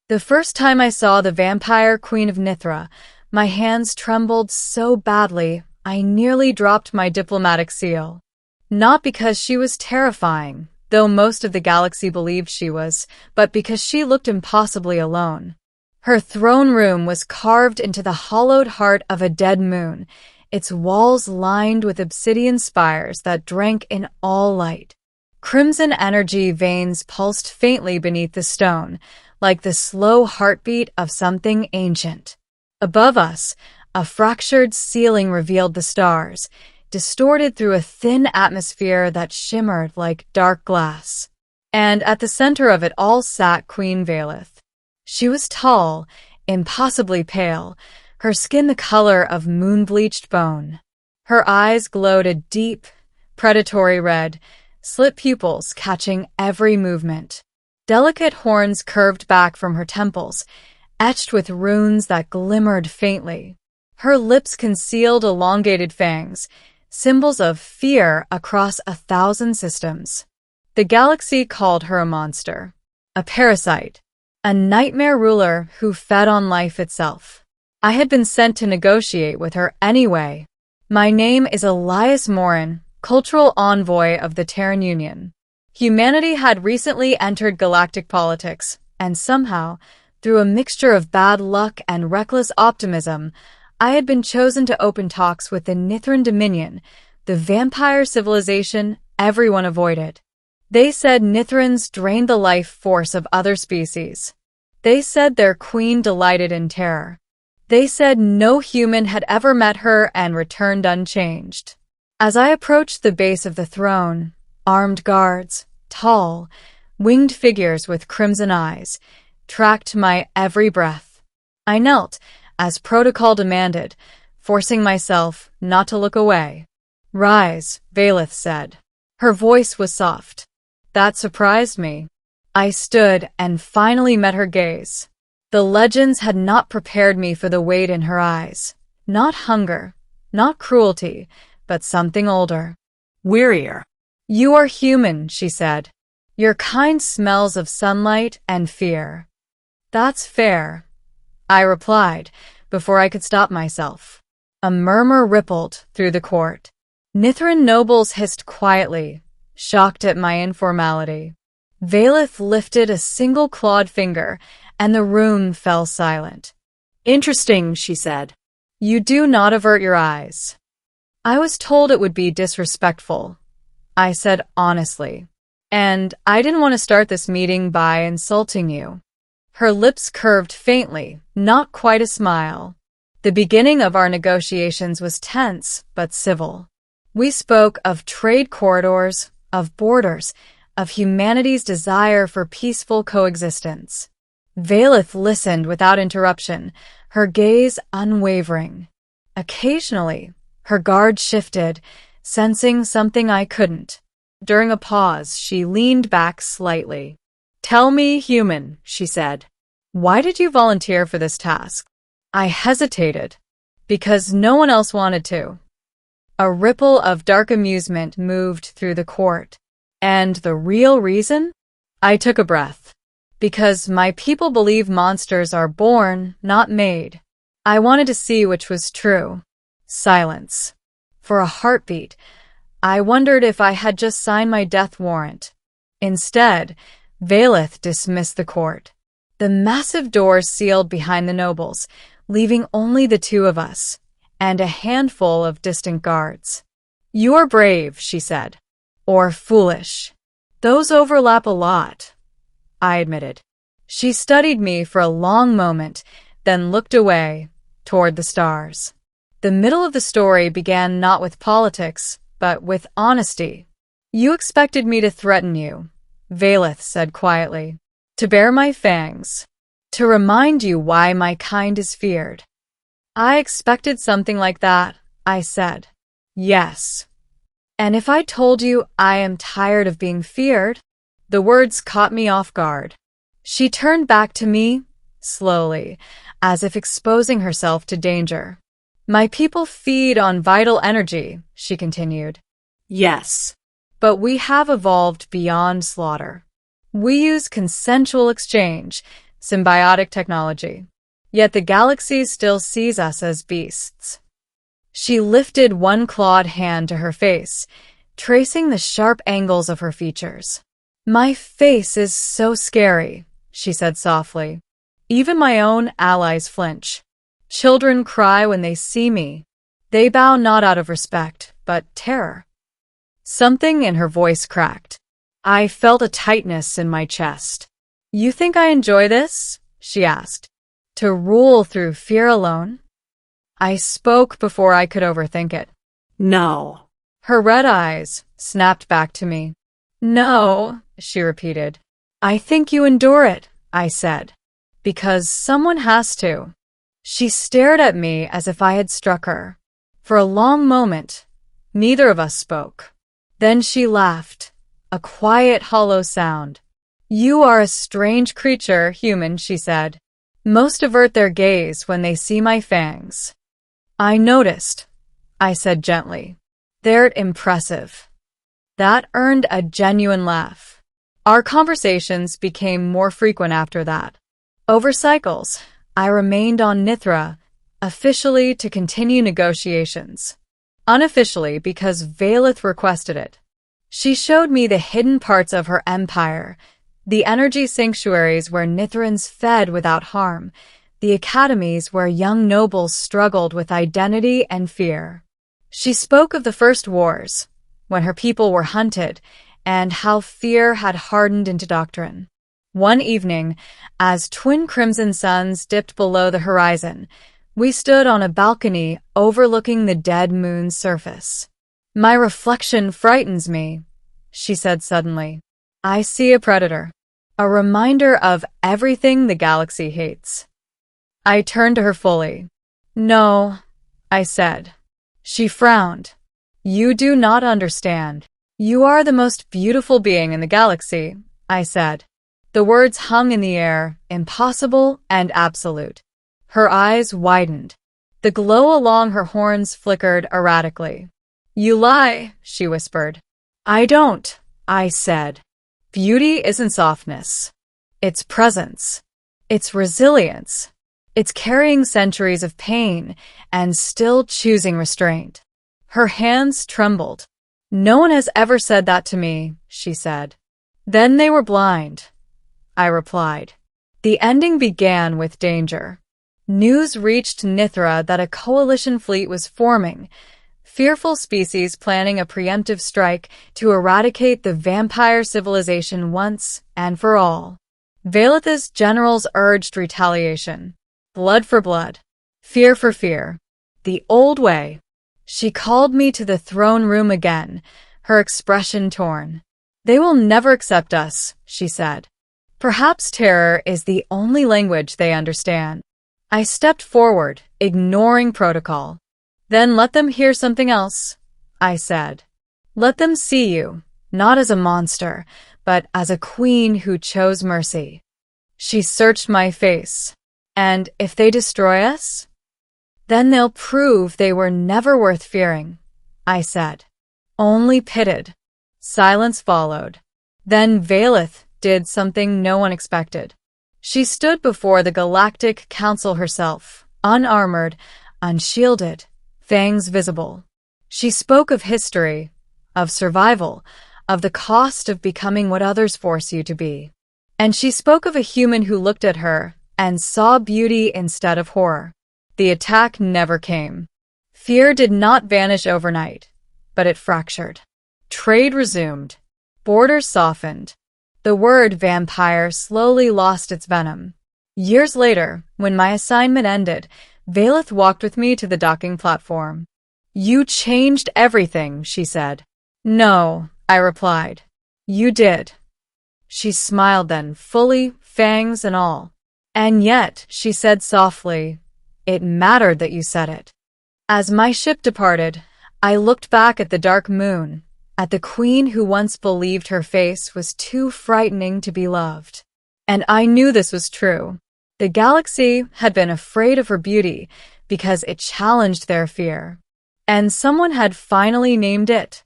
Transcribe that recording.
The first time I saw the vampire queen of Nithra, my hands trembled so badly I nearly dropped my diplomatic seal. Not because she was terrifying, though most of the galaxy believed she was, but because she looked impossibly alone. Her throne room was carved into the hollowed heart of a dead moon, its walls lined with obsidian spires that drank in all light. Crimson energy veins pulsed faintly beneath the stone, like the slow heartbeat of something ancient. Above us, a fractured ceiling revealed the stars, distorted through a thin atmosphere that shimmered like dark glass. And at the center of it all sat Queen Valeth. She was tall, impossibly pale, her skin the color of moon-bleached bone. Her eyes glowed a deep, predatory red, slit pupils catching every movement. Delicate horns curved back from her temples, etched with runes that glimmered faintly. Her lips concealed elongated fangs, symbols of fear across 1,000 systems. The galaxy called her a monster, a parasite, a nightmare ruler who fed on life itself. I had been sent to negotiate with her anyway. My name is Elias Morin, cultural envoy of the Terran Union. Humanity had recently entered galactic politics, and somehow, through a mixture of bad luck and reckless optimism, I had been chosen to open talks with the Nithran Dominion, the vampire civilization everyone avoided. They said Nithrans drained the life force of other species. They said their queen delighted in terror. They said no human had ever met her and returned unchanged. As I approached the base of the throne, armed guards, tall, winged figures with crimson eyes, tracked my every breath. I knelt, as protocol demanded, forcing myself not to look away. "Rise," Valeth said. Her voice was soft. That surprised me. I stood and finally met her gaze. The legends had not prepared me for the weight in her eyes. Not hunger, not cruelty, but something older. Wearier. "You are human," she said. "Your kind smells of sunlight and fear." "That's fair," I replied, before I could stop myself. A murmur rippled through the court. Nithran nobles hissed quietly, shocked at my informality. Valeth lifted a single clawed finger, and the room fell silent. "Interesting," she said. "You do not avert your eyes." "I was told it would be disrespectful," I said honestly. "And I didn't want to start this meeting by insulting you." Her lips curved faintly, not quite a smile. The beginning of our negotiations was tense, but civil. We spoke of trade corridors, of borders, of humanity's desire for peaceful coexistence. Valeth listened without interruption, her gaze unwavering. Occasionally, her guard shifted, sensing something I couldn't. During a pause, she leaned back slightly. "Tell me, human," she said. "Why did you volunteer for this task?" I hesitated. "Because no one else wanted to." A ripple of dark amusement moved through the court. "And the real reason?" I took a breath. "Because my people believe monsters are born, not made." I wanted to see which was true. Silence. For a heartbeat, I wondered if I had just signed my death warrant. Instead, Valeth dismissed the court. The massive doors sealed behind the nobles, leaving only the two of us, and a handful of distant guards. "You're brave," she said. "Or foolish. Those overlap a lot," I admitted. She studied me for a long moment, then looked away, toward the stars. The middle of the story began not with politics, but with honesty. "You expected me to threaten you," Valeth said quietly. "To bare my fangs. To remind you why my kind is feared." "I expected something like that," I said. "Yes. And if I told you I am tired of being feared?" The words caught me off guard. She turned back to me, slowly, as if exposing herself to danger. "My people feed on vital energy," she continued. "Yes. But we have evolved beyond slaughter. We use consensual exchange, symbiotic technology. Yet the galaxy still sees us as beasts. She lifted one clawed hand to her face, tracing the sharp angles of her features. "My face is so scary," she said softly. "Even my own allies flinch. Children cry when they see me. They bow not out of respect, but terror." Something in her voice cracked. I felt a tightness in my chest. "You think I enjoy this?" she asked. "To rule through fear alone?" I spoke before I could overthink it. "No." Her red eyes snapped back to me. "No," she repeated. "I think you endure it," I said. "Because someone has to." She stared at me as if I had struck her. For a long moment, neither of us spoke. Then she laughed, a quiet, hollow sound. "You are a strange creature, human," she said. "Most avert their gaze when they see my fangs." "I noticed," I said gently. "They're impressive." That earned a genuine laugh. Our conversations became more frequent after that. Over cycles, I remained on Nithra, officially to continue negotiations. Unofficially because Valeth requested it. She showed me the hidden parts of her empire, the energy sanctuaries where Nithrans fed without harm, the academies where young nobles struggled with identity and fear. She spoke of the first wars, when her people were hunted, and how fear had hardened into doctrine. One evening, as twin crimson suns dipped below the horizon, we stood on a balcony overlooking the dead moon's surface. "My reflection frightens me," she said suddenly. "I see a predator, a reminder of everything the galaxy hates." I turned to her fully. "No," I said. She frowned. "You do not understand. You are the most beautiful being in the galaxy," I said. The words hung in the air, impossible and absolute. Her eyes widened. The glow along her horns flickered erratically. "You lie," she whispered. "I don't," I said. "Beauty isn't softness. It's presence. It's resilience. It's carrying centuries of pain and still choosing restraint." Her hands trembled. "No one has ever said that to me," she said. "Then they were blind," I replied. The ending began with danger. News reached Nithra that a coalition fleet was forming, fearful species planning a preemptive strike to eradicate the vampire civilization once and for all. Valeth's generals urged retaliation. Blood for blood. Fear for fear. The old way. She called me to the throne room again, her expression torn. "They will never accept us," she said. "Perhaps terror is the only language they understand." I stepped forward, ignoring protocol. "Then let them hear something else," I said. "Let them see you, not as a monster, but as a queen who chose mercy." She searched my face. "And if they destroy us?" "Then they'll prove they were never worth fearing," I said. "Only pitted." Silence followed. Then Valeth did something no one expected. She stood before the Galactic Council herself, unarmored, unshielded, fangs visible. She spoke of history, of survival, of the cost of becoming what others force you to be. And she spoke of a human who looked at her and saw beauty instead of horror. The attack never came. Fear did not vanish overnight, but it fractured. Trade resumed. Borders softened. The word vampire slowly lost its venom. Years later, when my assignment ended, Valeth walked with me to the docking platform. "You changed everything," she said. "No," I replied. "You did." She smiled then, fully, fangs and all. "And yet," she said softly, "it mattered that you said it." As my ship departed, I looked back at the dark moon, at the queen who once believed her face was too frightening to be loved. And I knew this was true. The galaxy had been afraid of her beauty because it challenged their fear. And someone had finally named it.